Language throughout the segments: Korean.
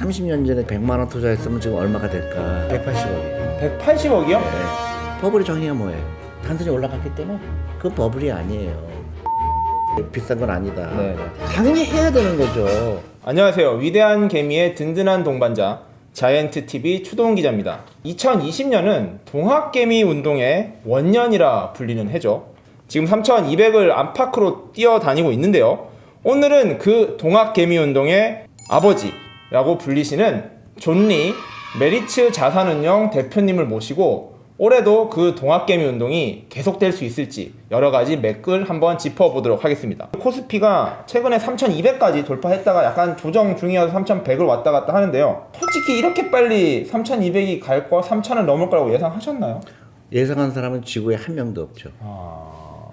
30년 전에 100만 원 투자했으면 지금 얼마가 될까? 180억이에요. 180억이요? 네. 버블의 정의가 뭐예요? 단순히 올라갔기 때문에 그건 버블이 아니에요. 비싼 건 아니다. 네네. 당연히 해야 되는 거죠. 안녕하세요. 위대한 개미의 든든한 동반자 자이언트TV 추도훈 기자입니다. 2020년은 동학개미 운동의 원년이라 불리는 해죠. 지금 3200을 안팎으로 뛰어다니고 있는데요. 오늘은 그 동학개미 운동의 아버지라고 불리시는 존리 메리츠 자산운용 대표님을 모시고 올해도 그 동학개미 운동이 계속될 수 있을지 여러 가지 맥을 한번 짚어보도록 하겠습니다. 코스피가 최근에 3200까지 돌파했다가 약간 조정 중이어서 3100을 왔다 갔다 하는데요. 솔직히 이렇게 빨리 3200이 갈 거, 3000을 넘을 거라고 예상하셨나요? 예상한 사람은 지구에 한 명도 없죠.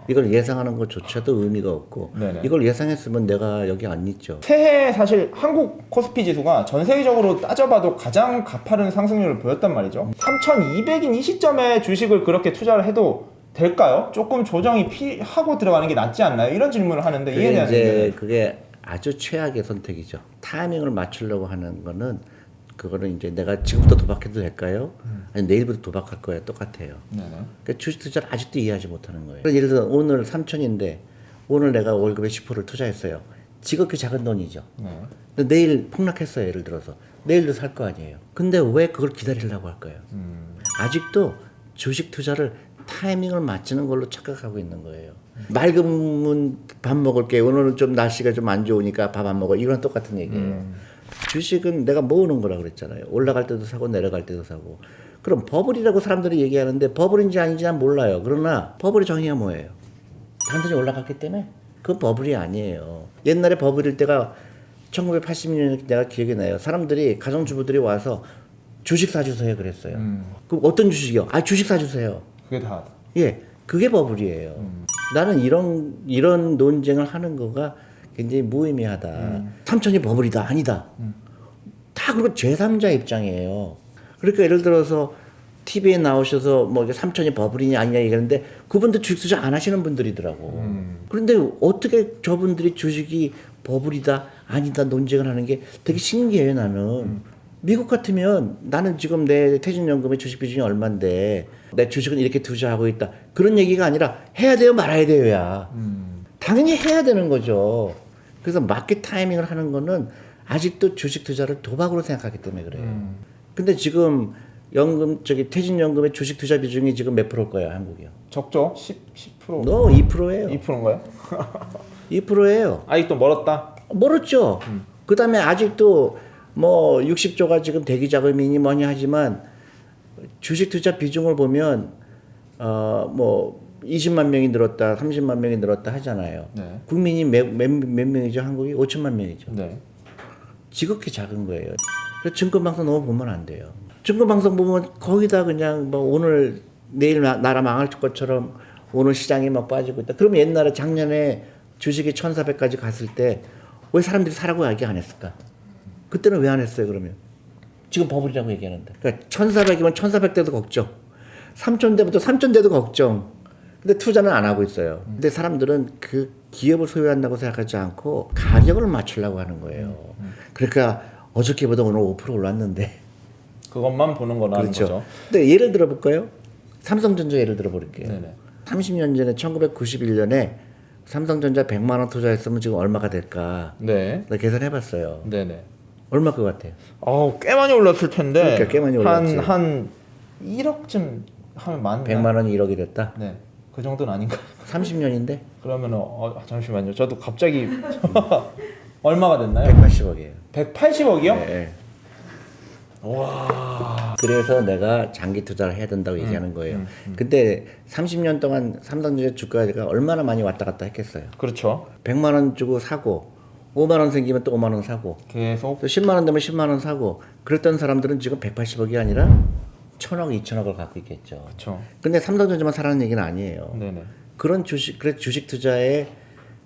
이걸 예상하는 것조차도 의미가 없고 네네. 이걸 예상했으면 내가 여기 안 있죠. 새해 사실 한국 코스피 지수가 전 세계적으로 따져봐도 가장 가파른 상승률을 보였단 말이죠. 3200인 이 시점에 주식을 그렇게 투자를 해도 될까요? 조금 조정이 하고 들어가는 게 낫지 않나요? 이런 질문을 하는데 이에 대한 이제 그게 아주 최악의 선택이죠. 타이밍을 맞추려고 하는 거는 그거는 이제 내가 지금부터 도박해도 될까요? 아니 내일부터 도박할 거예요. 똑같아요. 네네. 그러니까 주식 투자를 아직도 이해하지 못하는 거예요. 예를 들어 오늘 3천인데 오늘 내가 월급의 10%를 투자했어요. 지극히 작은 돈이죠. 네. 근데 내일 폭락했어요. 예를 들어서 내일도 살 거 아니에요. 근데 왜 그걸 기다리려고 할까요? 아직도 주식 투자를 타이밍을 맞추는 걸로 착각하고 있는 거예요. 맑으면 밥 먹을게. 오늘은 좀 날씨가 좀 안 좋으니까 밥 안 먹어. 이거랑 똑같은 얘기예요. 주식은 내가 모으는 거라 그랬잖아요. 올라갈 때도 사고 내려갈 때도 사고. 그럼 버블이라고 사람들이 얘기하는데 버블인지 아닌지 난 몰라요. 그러나 버블의 정의가 뭐예요? 단순히 올라갔기 때문에 그건 버블이 아니에요. 옛날에 버블일 때가 1980년에 내가 기억이 나요. 사람들이 가정주부들이 와서 주식 사주세요 그랬어요. 그럼 어떤 주식이요? 아 주식 사주세요. 그게 다. 예, 그게 버블이에요. 나는 이런 논쟁을 하는 거가 굉장히 무의미하다. 삼천이 버블이다 아니다. 다 그리고 제3자 입장이에요. 그러니까 예를 들어서 TV에 나오셔서 뭐 이게 삼천이 버블이냐 아니냐 얘기하는데 그분들 주식 투자 안 하시는 분들이더라고. 그런데 어떻게 저분들이 주식이 버블이다 아니다 논쟁을 하는 게 되게 신기해요 나는. 미국 같으면 나는 지금 내 퇴직연금의 주식 비중이 얼만데 내 주식은 이렇게 투자하고 있다. 그런 얘기가 아니라 해야 돼요 말아야 돼요야. 당연히 해야 되는 거죠. 그래서 마켓 타이밍을 하는 거는 아직도 주식 투자를 도박으로 생각하기 때문에 그래요. 근데 지금 퇴직연금의 주식 투자 비중이 지금 몇 프로일 거예요, 한국이요? 적죠? 10%? 너 2%예요. 2%인가요? 2%예요. 아직도 멀었다? 멀었죠. 그 다음에 아직도 뭐 60조가 지금 대기 자금이니 뭐니 하지만 주식 투자 비중을 보면 뭐 20만 명이 늘었다, 30만 명이 늘었다 하잖아요. 네. 국민이 몇 명이죠? 한국이 5천만 명이죠. 네. 지극히 작은 거예요. 그래서 증권방송 너무 보면 안 돼요. 증권방송 보면 거기다 그냥 뭐 오늘 내일 나라 망할 것처럼 오늘 시장이 막 빠지고 있다. 그러면 옛날에 작년에 주식이 1,400까지 갔을 때 왜 사람들이 사라고 얘기 안 했을까? 그때는 왜 안 했어요 그러면? 지금 버블이라고 얘기하는데. 그러니까 1,400이면 1,400대도 걱정. 3,000대부터 3,000대도 걱정. 근데 투자는 안 하고 있어요. 근데 사람들은 그 기업을 소유한다고 생각하지 않고 가격을 맞추려고 하는 거예요. 그러니까 어저께보다 오늘 5% 올랐는데. 그것만 보는 거라는 그렇죠. 거죠. 근데 예를 들어 볼까요? 삼성전자 예를 들어 볼게요. 네네. 30년 전에 1991년에 삼성전자 100만 원 투자했으면 지금 얼마가 될까? 네. 나 계산해 봤어요. 네네. 얼마 것 같아요? 꽤 많이 올랐을 텐데. 그러니까 꽤 많이 올랐지. 한 1억쯤 하면 많나? 100만 원이 1억이 됐다? 네. 그 정도는 아닌가요? 30년인데 그러면은 잠시만요. 저도 갑자기 얼마가 됐나요? 180억이에요. 180억이요? 네. 와. 그래서 내가 장기 투자를 해야 된다고 얘기하는 거예요. 근데 30년 동안 삼성전자 주가가 얼마나 많이 왔다 갔다 했겠어요. 그렇죠. 100만 원 주고 사고 5만 원 생기면 또 5만 원 사고 계속. 또 10만 원 되면 10만 원 사고 그랬던 사람들은 지금 180억이 아니라 1,000억, 2,000억을 갖고 있겠죠. 그렇죠. 근데 삼성전자만 사라는 얘기는 아니에요. 네네. 그런 주식 투자의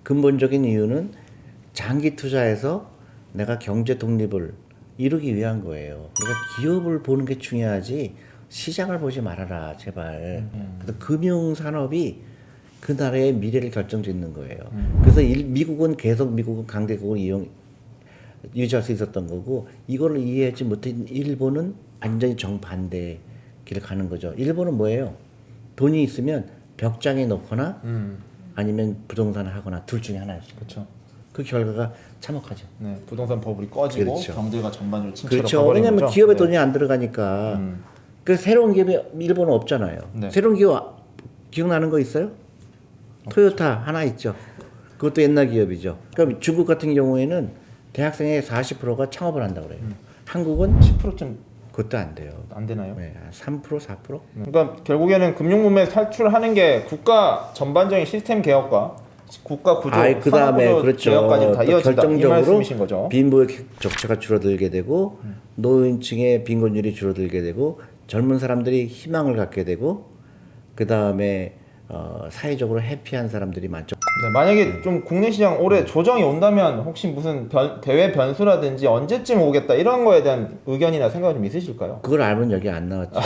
근본적인 이유는 장기 투자에서 내가 경제 독립을 이루기 위한 거예요. 그러니까 기업을 보는 게 중요하지 시장을 보지 말아라 제발. 그래서 금융 산업이 그 나라의 미래를 결정짓는 거예요. 그래서 미국은 계속 미국은 강대국을 유지할 수 있었던 거고 이거를 이해하지 못한 일본은 완전히 정반대 길을 가는 거죠. 일본은 뭐예요? 돈이 있으면 벽장에 넣거나 아니면 부동산을 하거나 둘 중에 하나였어요. 그렇죠. 그 결과가 참혹하죠. 네, 부동산 버블이 꺼지고 그렇죠. 경제가 전반적으로 침체로 그렇죠. 가버린 왜냐하면 거죠. 기업에 네. 돈이 안 들어가니까. 그 새로운 기업이 일본은 없잖아요. 네. 새로운 기업 기억나는 거 있어요? 토요타 하나 있죠. 그것도 옛날 기업이죠. 그럼 중국 같은 경우에는 대학생의 40%가 창업을 한다고 그래요. 한국은 10%쯤 그것도 안 돼요. 안 되나요? 네, 3%, 4%? 그러니까 결국에는 금융문맹 탈출하는 게 국가 전반적인 시스템 개혁과 국가 구조, 그 다음에 산업 구조 그렇죠. 개혁까지 다 또 이어진다 이 결정적으로 말씀이신 거죠. 빈부의 격차가 줄어들게 되고 노인층의 빈곤율이 줄어들게 되고 젊은 사람들이 희망을 갖게 되고 그 다음에 사회적으로 해피한 사람들이 많죠. 네, 만약에 좀 국내 시장 올해 조정이 온다면 혹시 무슨 대외 변수라든지 언제쯤 오겠다 이런 거에 대한 의견이나 생각이 좀 있으실까요? 그걸 알면 여기 안 나왔죠.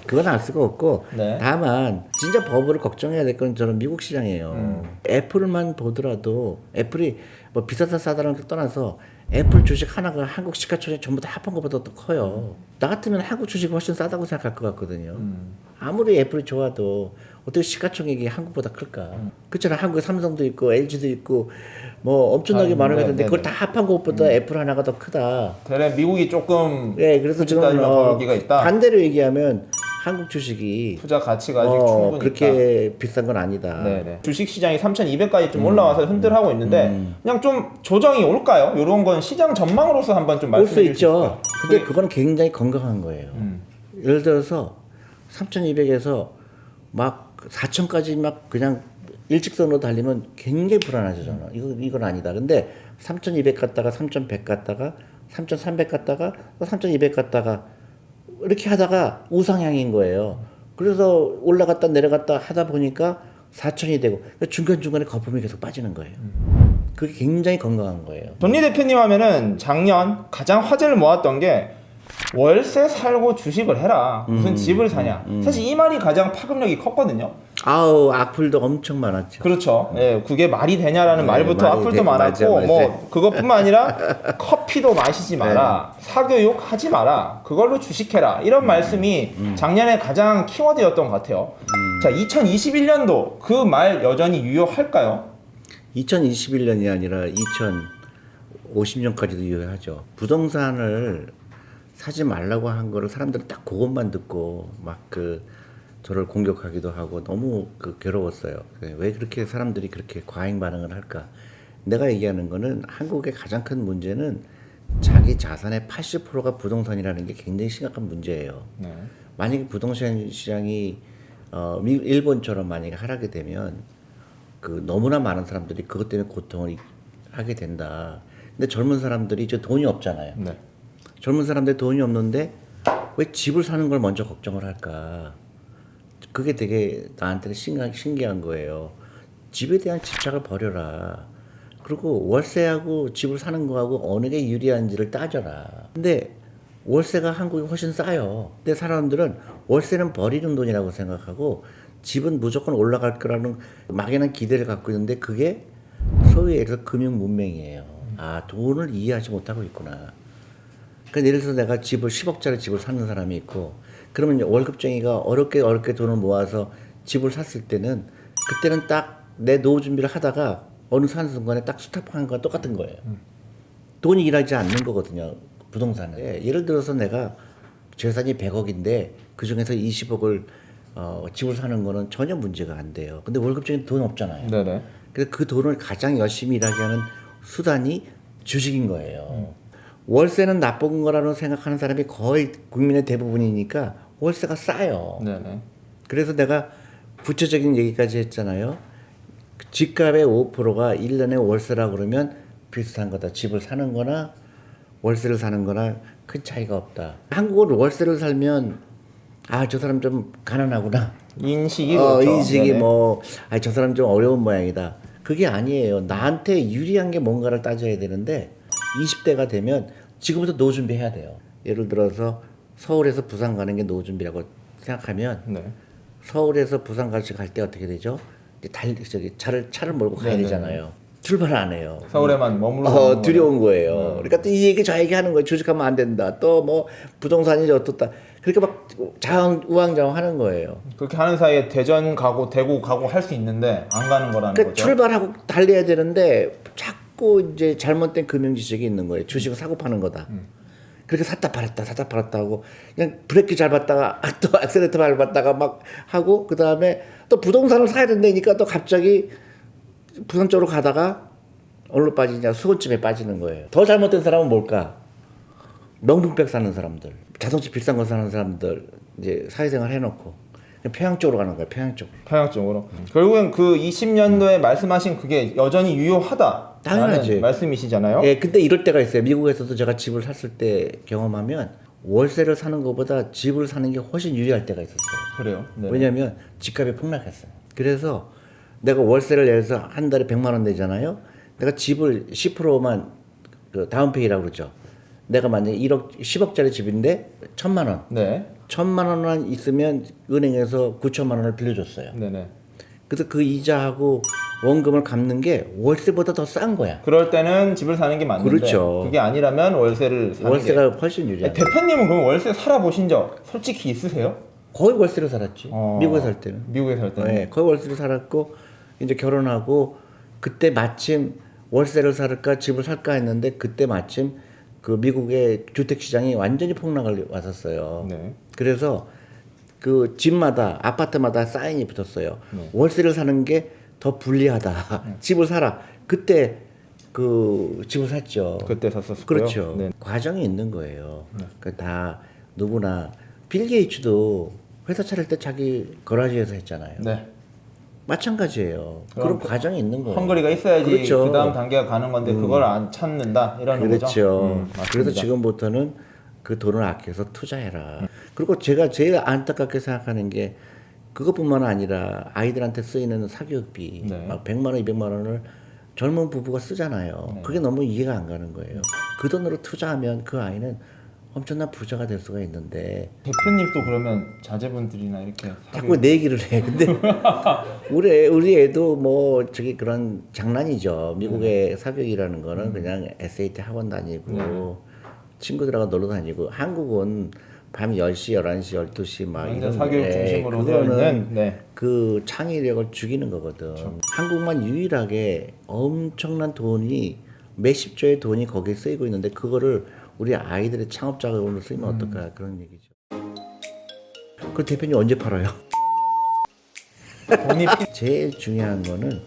그건 알 수가 없고 네. 다만 진짜 버블을 걱정해야 될 건 저는 미국 시장이에요. 애플만 보더라도 애플이 뭐 비싸다 싸다는 걸 떠나서 애플 주식 하나가 한국 시가총액 전부 다 합한 것보다 더 커요. 나 같으면 한국 주식이 훨씬 싸다고 생각할 것 같거든요. 아무리 애플이 좋아도 어떻게 시가총액이 한국보다 클까? 그렇잖아. 한국에 삼성도 있고 LG도 있고 뭐 엄청나게 많은 게 있는데 그걸 다 합한 것보다 애플 하나가 더 크다. 대략 미국이 조금 네, 그래서 지금 벌기가 있다. 반대로 얘기하면 한국 주식이 투자 가치가 아직 충분히 그렇게 있다. 비싼 건 아니다. 네네. 주식 시장이 3,200까지 좀 올라와서 흔들하고 있는데 그냥 좀 조정이 올까요? 이런 건 시장 전망으로서 한번 좀 올 수 말씀해 주실 수 있죠. 있을까요? 근데 그거는 굉장히 건강한 거예요. 예를 들어서 3,200에서 막 4,000까지 막 그냥 일직선으로 달리면 굉장히 불안하죠, 저는. 이건 아니다. 근데 3,200 갔다가 3,100 갔다가 3,300 갔다가 또 3,200 갔다가 이렇게 하다가 우상향인 거예요. 그래서 올라갔다 내려갔다 하다 보니까 4,000이 되고 중간중간에 거품이 계속 빠지는 거예요. 그게 굉장히 건강한 거예요. 전리 대표님 하면은 작년 가장 화제를 모았던 게 월세 살고 주식을 해라. 무슨 집을 사냐. 사실 이 말이 가장 파급력이 컸거든요. 아우, 악플도 엄청 많았죠. 그렇죠. 예, 그게 말이 되냐라는 네, 말부터 말이 악플도 돼. 많았고, 맞아. 뭐 그것뿐만 아니라 커피도 마시지 마라, 사교육 하지 마라, 그걸로 주식해라 이런 말씀이 작년에 가장 키워드였던 것 같아요. 자, 2021년도 그 말 여전히 유효할까요? 2021년이 아니라 2050년까지도 유효하죠. 부동산을 사지 말라고 한 거를 사람들은 딱 그것만 듣고 막 저를 공격하기도 하고 너무 괴로웠어요. 왜 그렇게 사람들이 그렇게 과잉 반응을 할까? 내가 얘기하는 거는 한국의 가장 큰 문제는 자기 자산의 80%가 부동산이라는 게 굉장히 심각한 문제예요. 네. 만약에 부동산 시장이 일본처럼 만약에 하락이 되면 너무나 많은 사람들이 그것 때문에 고통을 하게 된다. 근데 젊은 사람들이 이제 돈이 없잖아요. 네. 젊은 사람들 돈이 없는데 왜 집을 사는 걸 먼저 걱정을 할까? 그게 되게 나한테는 신기한 거예요. 집에 대한 집착을 버려라. 그리고 월세하고 집을 사는 거하고 어느 게 유리한지를 따져라. 근데 월세가 한국이 훨씬 싸요. 근데 사람들은 월세는 버리는 돈이라고 생각하고 집은 무조건 올라갈 거라는 막연한 기대를 갖고 있는데 그게 소위 얘기해서 금융 문맹이에요. 아, 돈을 이해하지 못하고 있구나. 그러니까 예를 들어서 내가 10억짜리 집을 사는 사람이 있고 그러면 월급쟁이가 어렵게 돈을 모아서 집을 샀을 때는 그때는 딱 내 노후 준비를 하다가 어느 순간에 딱 스탑한 거와 똑같은 거예요. 돈이 일하지 않는 거거든요. 부동산은. 예를 들어서 내가 재산이 100억인데 그중에서 20억을 집을 사는 거는 전혀 문제가 안 돼요. 근데 월급쟁이는 돈 없잖아요. 네네. 그래서 그 돈을 가장 열심히 일하게 하는 수단이 주식인 거예요. 월세는 나쁜 거라고 생각하는 사람이 거의 국민의 대부분이니까 월세가 싸요. 네네. 그래서 내가 구체적인 얘기까지 했잖아요. 집값의 5%가 1년에 월세라 그러면 비슷한 거다. 집을 사는 거나 월세를 사는 거나 큰 차이가 없다. 한국은 월세를 살면 저 사람 좀 가난하구나. 인식이 그렇죠. 인식이 네네. 저 사람 좀 어려운 모양이다. 그게 아니에요. 나한테 유리한 게 뭔가를 따져야 되는데 20대가 되면 지금부터 노후 준비해야 돼요. 예를 들어서 서울에서 부산 가는 게 노후 준비라고 생각하면 네. 서울에서 부산까지 갈 때 어떻게 되죠? 차를 몰고 가야 네네. 되잖아요. 출발 안 해요. 서울에만 머물러 두려운 거예요. 그러니까 또 이 얘기 저 얘기 하는 거예요. 주식하면 안 된다. 또 뭐 부동산이 어떻다. 그렇게 막 우왕좌왕 하는 거예요. 그렇게 하는 사이에 대전 가고 대구 가고 할 수 있는데 안 가는 거라는 그러니까 거죠. 출발하고 달려야 되는데 자꾸 이제 잘못된 금융 지식이 있는 거예요. 주식은 사고 파는 거다. 그렇게 샀다 팔았다 하고 그냥 브레이크 잘 밟다가 또 액셀레이터 밟았다가 막 하고 그 다음에 또 부동산을 사야 된다니까 또 갑자기 부산 쪽으로 가다가 어디로 빠지냐 수원쯤에 빠지는 거예요. 더 잘못된 사람은 뭘까? 명품백 사는 사람들, 자동차 비싼 거 사는 사람들 이제 사회생활 해놓고 평양 쪽으로 가는 거예요. 평양 쪽. 평양 쪽으로. 결국엔 그 20년도에 말씀하신 그게 여전히 유효하다. 당연하지. 말씀이시잖아요. 예, 근데 이럴 때가 있어요. 미국에서도 제가 집을 샀을 때 경험하면 월세를 사는 것보다 집을 사는 게 훨씬 유리할 때가 있었어요. 그래요. 네. 왜냐하면 집값이 폭락했어요. 그래서 내가 월세를 내서 한 달에 100만 원 내잖아요. 내가 집을 10%만 그 다운페이라고 그러죠. 내가 만약에 10억짜리 집인데 1,000만 원. 네. 1,000만 원만 있으면 은행에서 9천만 원을 빌려줬어요. 네네. 그래서 그 이자하고 원금을 갚는 게 월세보다 더 싼 거야. 그럴 때는 집을 사는 게 맞는데 그렇죠. 그게 아니라면 월세를 사는 월세가 게. 훨씬 유리해. 대표님은 그럼 월세 살아보신 적 솔직히 있으세요? 거의 월세를 살았지. 어. 미국에 살 때는. 미국에 살 때는. 네, 거의 월세를 살았고 이제 결혼하고 그때 마침 월세를 살까 집을 살까 했는데 그때 마침 그 미국의 주택 시장이 완전히 폭락을 왔었어요. 네. 그래서 그 집마다 아파트마다 사인이 붙었어요. 네. 월세를 사는 게 더 불리하다. 집을 사라. 그때 그 집을 샀죠. 그때 샀었고요. 그렇죠. 네. 과정이 있는 거예요. 그 다 누구나 빌 게이츠도 회사 차릴 때 자기 거라지에서 했잖아요. 네. 마찬가지예요. 그럼 그런 과정이 있는 거예요. 헝거리가 있어야지 그렇죠. 그 다음 단계가 가는 건데 그걸 안 찾는다 이러는 그렇죠. 거죠. 그래서 맞습니다. 지금부터는 그 돈을 아껴서 투자해라. 그리고 제가 제일 안타깝게 생각하는 게 그것뿐만 아니라 아이들한테 쓰이는 사교육비 네. 막 100만 원, 200만 원을 젊은 부부가 쓰잖아요. 네. 그게 너무 이해가 안 가는 거예요. 그 돈으로 투자하면 그 아이는 엄청난 부자가 될 수가 있는데 대표님도 그러면 자제분들이나 이렇게 자꾸 내 얘기를 해. 근데 우리 애도 뭐 저기 그런 장난이죠. 미국의 사교육이라는 거는 그냥 SAT 학원 다니고 친구들하고 놀러 다니고 한국은 밤 10시, 11시, 12시 막 완전 이런 사교육 게 중심으로 되어 그거는 있는 네. 그 창의력을 죽이는 거거든. 한국만 유일하게 엄청난 돈이 몇십 조의 돈이 거기에 쓰이고 있는데 그거를 우리 아이들의 창업 자금으로 쓰이면 어떨까 그런 얘기죠. 그 대표님 언제 팔아요? 돈이 제일 중요한 거는